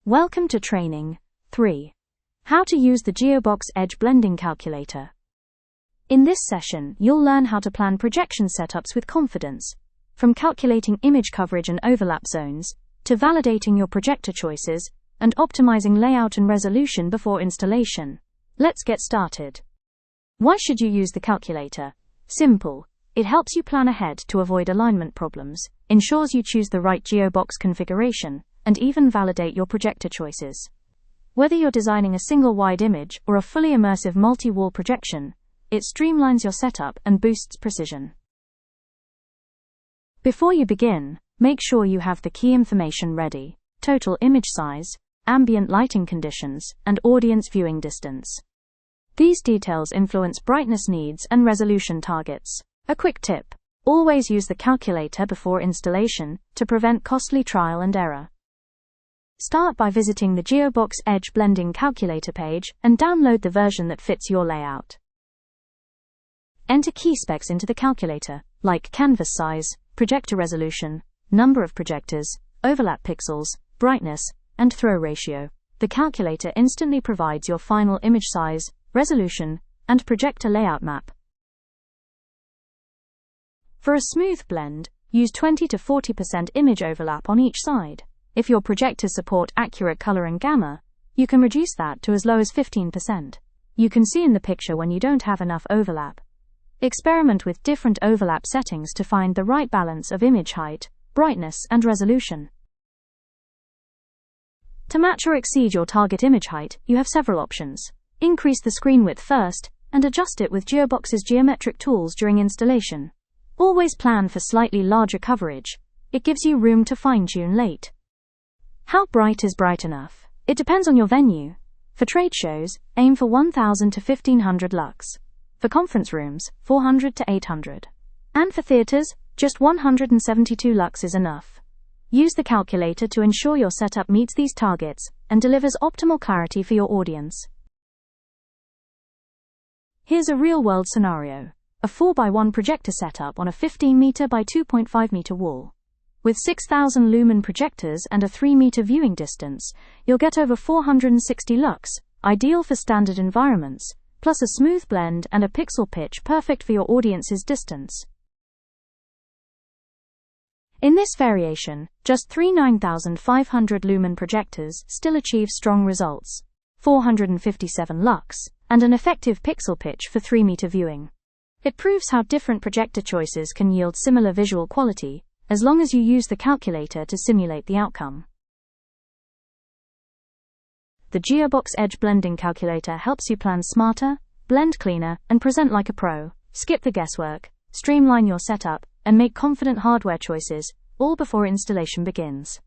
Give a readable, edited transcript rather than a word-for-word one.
Welcome to Training 3. How to use the GeoBox Edge blending calculator. In this session, you'll learn how to plan projection setups with confidence, from calculating image coverage and overlap zones, to validating your projector choices, and optimizing layout and resolution before installation. Let's get started. Why should you use the calculator? Simple. It helps you plan ahead to avoid alignment problems, ensures you choose the right GeoBox configuration, and even validate your projector choices. Whether you're designing a single wide image or a fully immersive multi-wall projection, it streamlines your setup and boosts precision. Before you begin, make sure you have the key information ready: total image size, ambient lighting conditions, and audience viewing distance. These details influence brightness needs and resolution targets. A quick tip: always use the calculator before installation to prevent costly trial and error. Start by visiting the GeoBox Edge blending calculator page and download the version that fits your layout. Enter key specs into the calculator, like canvas size, projector resolution, number of projectors, overlap pixels, brightness, and throw ratio. The calculator instantly provides your final image size, resolution, and projector layout map. For a smooth blend, use 20 to 40% image overlap on each side. If your projectors support accurate color and gamma, you can reduce that to as low as 15%. You can see in the picture when you don't have enough overlap. Experiment with different overlap settings to find the right balance of image height, brightness, and resolution. To match or exceed your target image height, you have several options. Increase the screen width first, and adjust it with GeoBox's geometric tools during installation. Always plan for slightly larger coverage. It gives you room to fine-tune late. How bright is bright enough? It depends on your venue. For trade shows, aim for 1000 to 1500 lux. For conference rooms, 400 to 800. And for theaters, just 172 lux is enough. Use the calculator to ensure your setup meets these targets and delivers optimal clarity for your audience. Here's a real-world scenario: a 4x1 projector setup on a 15 by 2.5 wall. With 6,000 lumen projectors and a 3 viewing distance, you'll get over 460 lux, ideal for standard environments, plus a smooth blend and a pixel pitch perfect for your audience's distance. In this variation, just 3 9,500 lumen projectors still achieve strong results: 457 lux, and an effective pixel pitch for 3 viewing. It proves how different projector choices can yield similar visual quality, as long as you use the calculator to simulate the outcome. The GeoBox Edge blending calculator helps you plan smarter, blend cleaner, and present like a pro. Skip the guesswork, streamline your setup, and make confident hardware choices, all before installation begins.